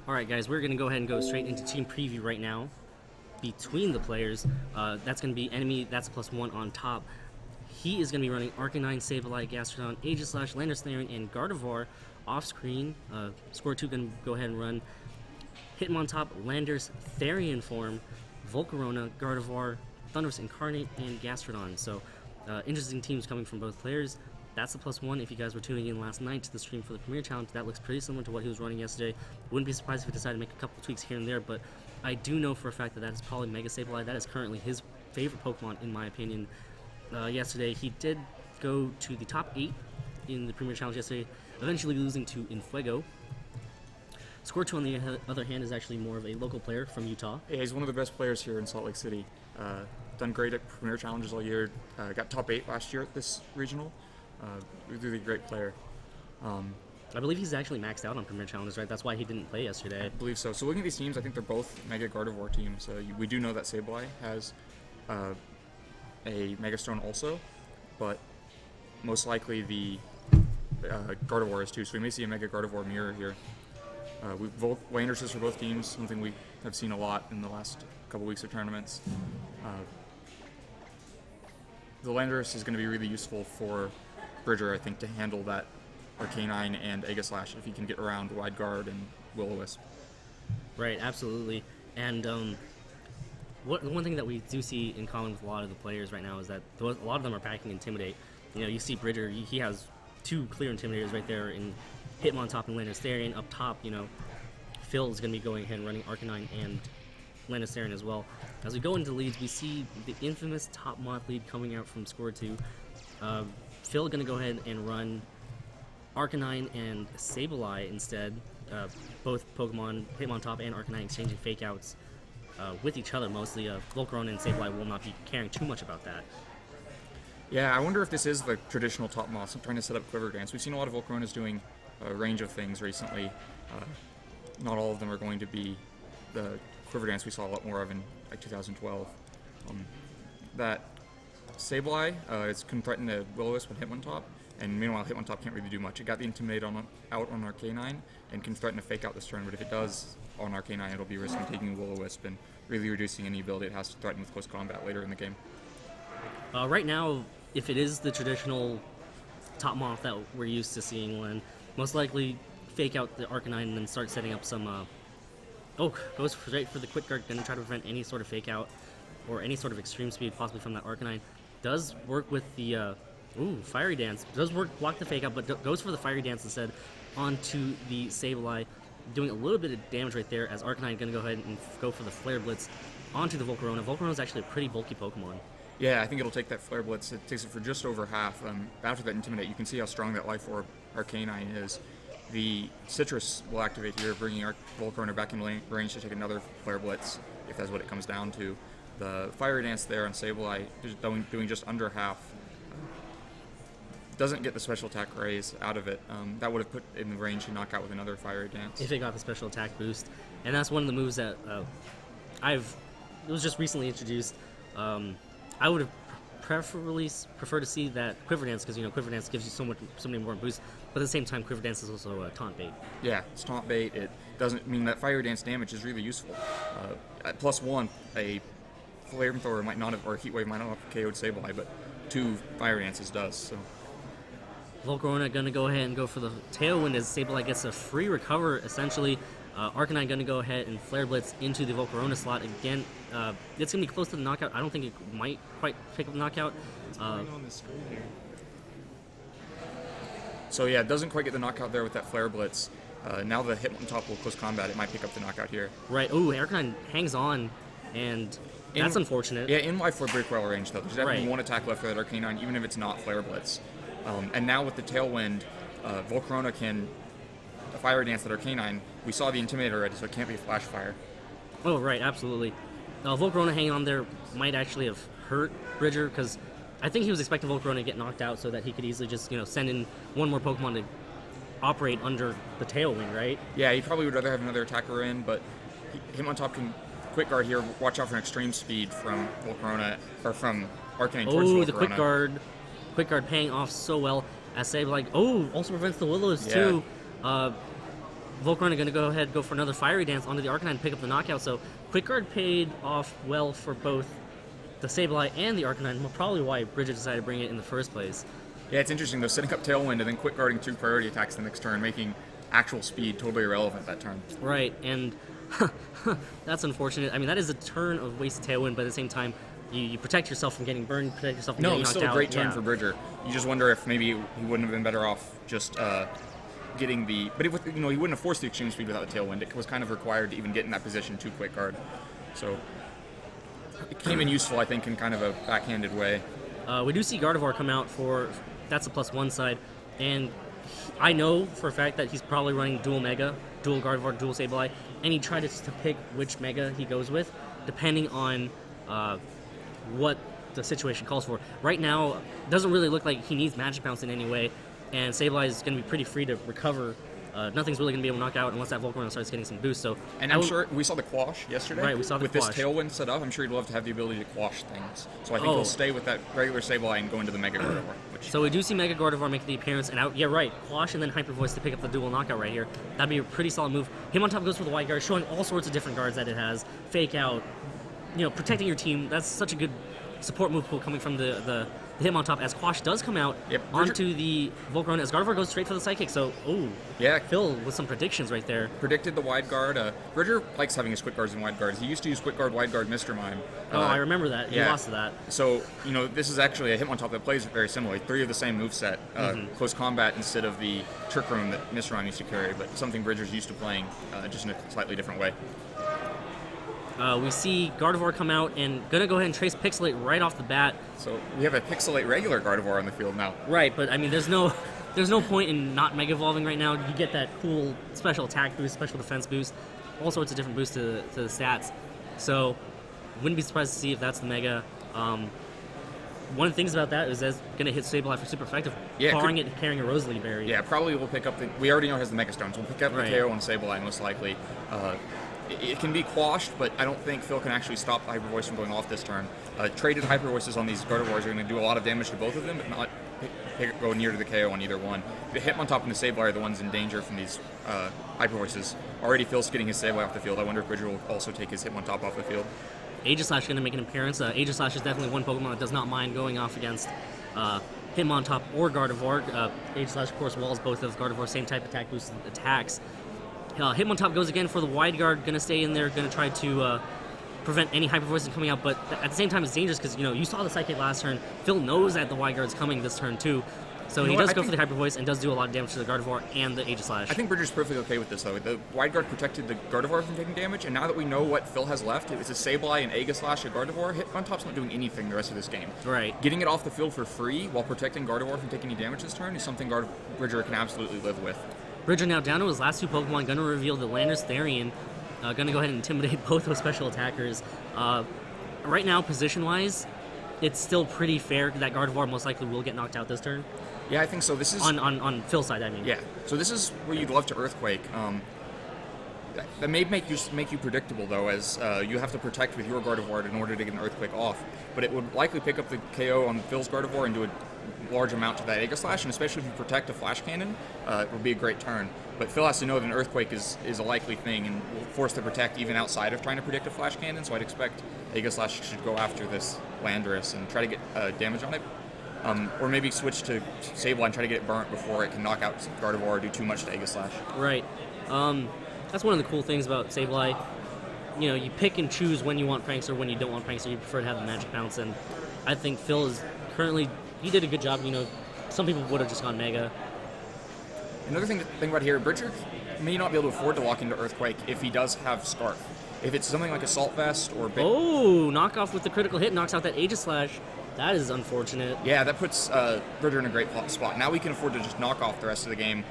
Alright guys, we're going to go ahead and go straight into team preview right now. Between the players, that's going to be enemy, that's +1 on top. He is going to be running Arcanine, Sableye, Gastrodon, Aegislash, Landorus, and Gardevoir. Off screen, squirtwo going to go ahead and run Hitmontop, Landorus, Therian form, Volcarona, Gardevoir, Thundurus Incarnate, and Gastrodon. So, interesting teams coming from both players. That's the +1. If you guys were tuning in last night to the stream for the Premier Challenge, that looks pretty similar to what he was running yesterday. Wouldn't be surprised if he decided to make a couple tweaks here and there, but I do know for a fact that that is probably Mega Sableye. That is currently his favorite Pokemon, in my opinion. Yesterday, he did go to the top 8 in the Premier Challenge yesterday, eventually losing to Infuego. Squirtwo, on the other hand, is actually more of a local player from Utah. Yeah, he's one of the best players here in Salt Lake City. Done great at Premier Challenges all year. Got top 8 last year at this regional. Really great player. I believe he's actually maxed out on Premier Challenges, right? That's why he didn't play yesterday. I believe so. So looking at these teams, I think they're both Mega Gardevoir teams. We do know that Sableye has a Mega Stone also, but most likely the Gardevoir is too. So we may see a Mega Gardevoir mirror here. Landorus for both teams, something we have seen a lot in the last couple weeks of tournaments. The Landorus is going to be really useful for Bridger, I think, to handle that Arcanine and Aegislash if he can get around Wide Guard and Will-O-Wisp. Right, absolutely. And one thing that we do see in common with a lot of the players right now is that a lot of them are packing Intimidate. You know, you see Bridger, he has 2 clear Intimidators right there in Hitmontop and Landorus Therian. Up top, you know, Phil is going to be going ahead and running Arcanine and Landorus Therian as well. As we go into the leads, we see the infamous top moth lead coming out from squirtwo. Phil going to go ahead and run Arcanine and Sableye instead. Both Pokemon, Hitmontop and Arcanine, exchanging fake outs with each other mostly. Volcarona and Sableye will not be caring too much about that. Yeah, I wonder if this is the traditional top moth. I'm trying to set up Quiver Dance. We've seen a lot of Volcaronas doing a range of things recently. Not all of them are going to be the Quiver Dance we saw a lot more of in like 2012. That Sableye can threaten the Will-O-Wisp and Hitmontop, and meanwhile Hitmontop can't really do much. It got the Intimidate out on Arcanine and can threaten to fake out this turn, but if it does on Arcanine, it'll be risking taking Will-O-Wisp and really reducing any ability it has to threaten with close combat later in the game. Right now, if it is the traditional top moth that we're used to seeing, Len, most likely fake out the Arcanine and then start setting up some... goes straight for the Quick Guard, going to try to prevent any sort of fake out or any sort of extreme speed possibly from that Arcanine. Does work with the... Fiery Dance. Does work, block the fake out, but goes for the Fiery Dance instead onto the Sableye, doing a little bit of damage right there as Arcanine going to go ahead and go for the Flare Blitz onto the Volcarona. Volcarona is actually a pretty bulky Pokemon. Yeah, I think it'll take that Flare Blitz. It takes it for just over half. After that Intimidate, you can see how strong that Life Orb Arcanine is. The Citrus will activate here, bringing our Volcarona back in range to take another Flare Blitz, if that's what it comes down to. The Fire Dance there on Sableye is doing just under half. Doesn't get the special attack raise out of it. That would have put it in the range to knock out with another Fire Dance. If it got the special attack boost. And that's one of the moves that it was just recently introduced. I would have prefer to see that Quiver Dance, because, you know, Quiver Dance gives you so many more boosts, but at the same time, Quiver Dance is also a taunt bait. Yeah, it's taunt bait. It doesn't mean that Fire Dance damage is really useful. At +1, a Flamethrower might not have, or a Heat Wave might not have KO'd Sableye, but 2 Fire Dances does. So Volcarona gonna go ahead and go for the Tailwind as Sableye gets a free recover, essentially. Arcanine gonna go ahead and Flare Blitz into the Volcarona slot again. It's gonna be close to the knockout. I don't think it might quite pick up the knockout. On the screen here. So yeah, it doesn't quite get the knockout there with that Flare Blitz. Now the Hitmontop will close combat. It might pick up the knockout here. Right. Oh, Arcanine hangs on, and that's unfortunate. Yeah, in Life Orb Break Well range though. There's definitely one attack left for that Arcanine, even if it's not Flare Blitz. And now with the Tailwind, Volcarona can Fire Dance that Arcanine. We saw the Intimidator already, so it can't be a Flash Fire. Oh, right, absolutely. Volcarona hanging on there might actually have hurt Bridger, because I think he was expecting Volcarona to get knocked out so that he could easily just, send in one more Pokemon to operate under the Tailwind, right? Yeah, he probably would rather have another attacker in, but Hitmontop can Quick Guard here. Watch out for an extreme speed from Volcarona, or from Arcanine towards Volcarona. Oh, the Quick Guard paying off so well as Sableye. Also prevents the Will-O-Wisp too. Volcarona are going to go ahead and go for another Fiery Dance onto the Arcanine and pick up the knockout. So Quick Guard paid off well for both the Sableye and the Arcanine, probably why Bridget decided to bring it in the first place. Yeah, it's interesting though, setting up Tailwind and then quick guarding 2 priority attacks the next turn, making actual speed totally irrelevant that turn. Right, and that's unfortunate. I mean, that is a turn of wasted Tailwind, but at the same time, you protect yourself from getting burned, protect yourself from No, getting it's knocked still out. a great turn Yeah. for Bridger. You just wonder if maybe he wouldn't have been better off just getting the... But he wouldn't have forced the exchange speed without the Tailwind. It was kind of required to even get in that position to quick guard. So it came in useful, I think, in kind of a backhanded way. We do see Gardevoir come out for... That's a +1 side, and I know for a fact that he's probably running dual Mega, dual Gardevoir, dual Sableye, and he tried to pick which Mega he goes with, depending on what the situation calls for. Right now, it doesn't really look like he needs Magic Bounce in any way, and Sableye is going to be pretty free to recover. Nothing's really going to be able to knock out unless that Volcarona starts getting some boost. So, And I'm sure we saw the Quash yesterday. Right, we saw the with Quash. this Tailwind set up, I'm sure he'd love to have the ability to quash things. So I think he'll stay with that regular Sableye and go into the Mega Gardevoir. So we do see Mega Gardevoir make the appearance, and yeah, right, Quash and then Hyper Voice to pick up the dual knockout right here. That'd be a pretty solid move. Him on top goes for the Wide Guard, showing all sorts of different guards that it has. Fake Out, protecting your team. That's such a good support move pool coming from the him on top, as Quash does come out onto the Volcarona, as Gardevoir goes straight for the Psychic. So, yeah, Phil with some predictions right there. Predicted the Wide Guard. Bridger likes having his Quick Guards and Wide Guards. He used to use Quick Guard, Wide Guard, Mr. Mime. I remember that. He lost to that. So, this is actually a Hitmontop that plays very similarly. 3 of the same moveset. Close Combat instead of the Trick Room that Mr. Mime used to carry, but something Bridger's used to playing just in a slightly different way. We see Gardevoir come out and gonna go ahead and trace Pixelate right off the bat. So we have a Pixelate regular Gardevoir on the field now. Right, but I mean, there's no point in not Mega Evolving right now. You get that cool special attack boost, special defense boost, all sorts of different boosts to the stats. So, wouldn't be surprised to see if that's the Mega. One of the things about that is that's going to hit Sableye for super effective, barring it carrying a Rosalie Berry. Yeah, probably we'll pick up we already know it has the Mega Stones. We'll pick up the KO on Sableye most likely. It can be quashed, but I don't think Phil can actually stop the Hyper Voice from going off this turn. Traded Hyper Voices on these Gardevoirs are going to do a lot of damage to both of them, but not go near to the KO on either one. The Hitmontop and the Sableye are the ones in danger from these Hyper Voices. Already Phil's getting his Sableye off the field. I wonder if Bridger will also take his Hitmontop off the field. Aegislash is going to make an appearance. Aegislash is definitely one Pokemon that does not mind going off against Hitmontop or Gardevoir. Aegislash, of course, walls both of Gardevoir, same type attack boost attacks. Hitmontop goes again for the Wide Guard, going to stay in there, going to try to prevent any Hyper Voices coming out, but at the same time it's dangerous because, you saw the Psychic last turn. Phil knows that the Wide Guard's coming this turn too, so he does go for the Hyper Voice and does do a lot of damage to the Gardevoir and the Aegislash. I think Bridger's perfectly okay with this though. The Wide Guard protected the Gardevoir from taking damage, and now that we know what Phil has left, it's a Sableye, an Aegislash, a Gardevoir, Hitmontop's not doing anything the rest of this game. Right. Getting it off the field for free while protecting Gardevoir from taking any damage this turn is something Bridger can absolutely live with. Bridger now down to his last 2 Pokemon, going to reveal the Landorus Therian, going to go ahead and intimidate both those special attackers. Right now, position-wise, it's still pretty fair that Gardevoir most likely will get knocked out this turn. Yeah, I think so. This is on Phil's side, I mean. Yeah. So this is where you'd love to Earthquake. That may make you predictable though, as you have to protect with your Gardevoir in order to get an Earthquake off. But it would likely pick up the KO on Phil's Gardevoir and do a large amount to that Aegislash, and especially if you protect a Flash Cannon, it would be a great turn. But Phil has to know that an Earthquake is a likely thing and will force to protect even outside of trying to predict a Flash Cannon, so I'd expect Aegislash should go after this Landorus and try to get damage on it. Or maybe switch to Sableye and try to get it burnt before it can knock out Gardevoir or do too much to Aegislash. Right. That's one of the cool things about Sableye. You pick and choose when you want Prankster, when you don't want Prankster. You prefer to have the Magic Bounce, and I think Phil is currently... He did a good job. Some people would have just gone Mega. Another thing to think about here, Bridger may not be able to afford to lock into Earthquake if he does have Scarf. If it's something like Assault Vest or... Knockoff with the critical hit, knocks out that Aegislash. That is unfortunate. Yeah, that puts Bridger in a great spot. Now we can afford to just knock off the rest of the game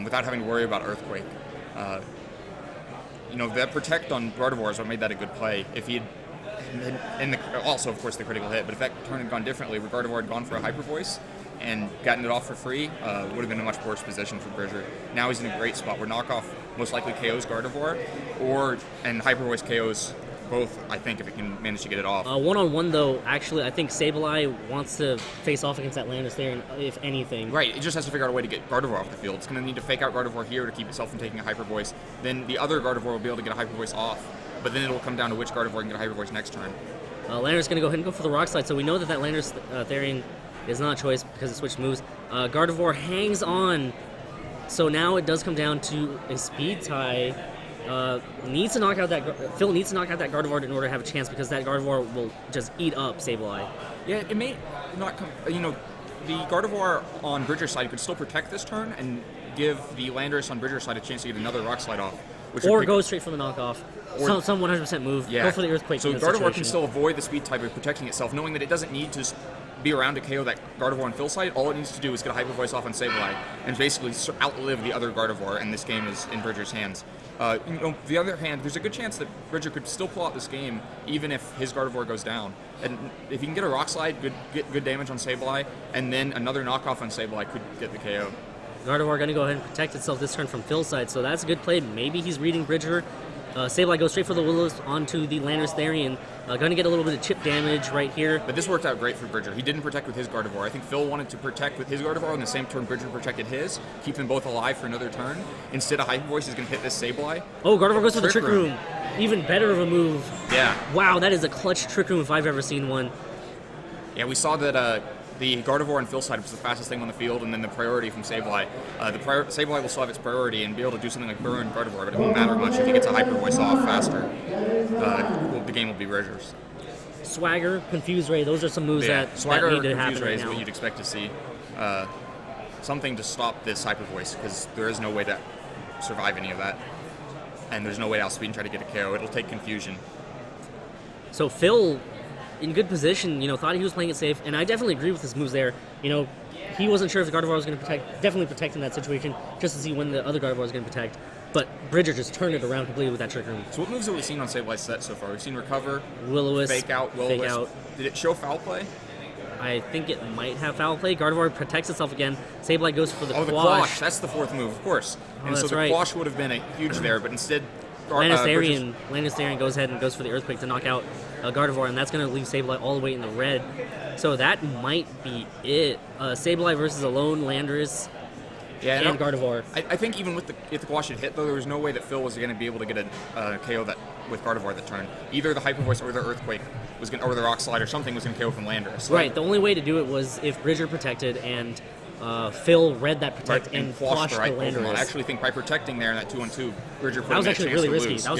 without having to worry about Earthquake. That Protect on Gardevoir is what made that a good play. If he had... And also, of course, the critical hit. But if that turn had gone differently, where Gardevoir had gone for a Hyper Voice and gotten it off for free, would have been in a much worse position for Bridger. Now he's in a great spot where Knockoff most likely KOs Gardevoir, and Hyper Voice KOs both, I think, if it can manage to get it off. One-on-one, though, actually, I think Sableye wants to face off against that Landorus, if anything. Right, it just has to figure out a way to get Gardevoir off the field. It's going to need to fake out Gardevoir here to keep itself from taking a Hyper Voice. Then the other Gardevoir will be able to get a Hyper Voice off, but then it'll come down to which Gardevoir can get a Hyper Voice next turn. Landorus is going to go ahead and go for the Rock Slide, so we know that Landorus Therian is not a choice because it switched moves. Gardevoir hangs on, so now it does come down to a speed tie. Phil needs to knock out that Gardevoir in order to have a chance, because that Gardevoir will just eat up Sableye. Yeah, it may not come. The Gardevoir on Bridger's side could still protect this turn and give the Landorus on Bridger's side a chance to get another Rock Slide off. Or go straight for the knockoff. Some 100% move. Yeah. Go for the Earthquake. So Gardevoir can still avoid the speed type by protecting itself, knowing that it doesn't need to be around to KO that Gardevoir on Phil's side. All it needs to do is get a Hyper Voice off on Sableye and basically outlive the other Gardevoir, and this game is in Bridger's hands. The other hand, there's a good chance that Bridger could still pull out this game even if his Gardevoir goes down. And if he can get a Rock Slide, good damage on Sableye, and then another knockoff on Sableye could get the KO. Gardevoir going to go ahead and protect itself this turn from Phil's side, so that's a good play. Maybe he's reading Bridger. Sableye goes straight for the Will-O-Wisp onto the Landorus Therian. Going to get a little bit of chip damage right here. But this worked out great for Bridger. He didn't protect with his Gardevoir. I think Phil wanted to protect with his Gardevoir on the same turn Bridger protected his, keep them both alive for another turn. Instead, a Hyper Voice is going to hit this Sableye. Oh, Gardevoir goes for the Trick Room. Even better of a move. Yeah. Wow, that is a clutch Trick Room if I've ever seen one. Yeah, we saw that the Gardevoir on Phil's side was the fastest thing on the field, and then the priority from Sableye. Sableye will still have its priority and be able to do something like burn Gardevoir, but it won't matter much if he gets a Hyper Voice off faster. The game will be Bridger's. Swagger, Confuse Ray, those are some moves that Swagger need to or happen Confuse Ray right is now. what you'd expect to see. Something to stop this Hyper Voice, because there is no way to survive any of that. And there's no way to outspeed and try to get a KO. It'll take confusion. So Phil, in good position, thought he was playing it safe, and I definitely agree with his moves there. He wasn't sure if the Gardevoir was going to definitely protect in that situation, just to see when the other Gardevoir was going to protect. But Bridger just turned it around completely with that Trick Room. So what moves have we seen on Sableye's set so far? We've seen Recover, Will-O-Wisp, Fake Out, Will-O-Wisp. Did it show Foul Play? I think it might have Foul Play. Gardevoir protects itself again. Sableye goes for the Quash. Oh, the Quash. That's the fourth move, of course. And so the Quash would have been a huge there, but instead... Landorus Therian goes ahead and goes for the Earthquake to knock out Gardevoir, and that's going to leave Sableye all the way in the red. So that might be it. Sableye versus a lone Landorus and Gardevoir. I think even with if the Quash had hit, though, there was no way that Phil was going to be able to get a KO with Gardevoir that turn. Either the Hyper Voice or the Earthquake or the Rock Slide or something was going to KO from Landorus. Right. The only way to do it was if Bridger protected and Phil read that protect and quashed the Landorus. I actually think by protecting there in that 2-on-2, Bridger put that was him actually a chance really to risky. lose. That was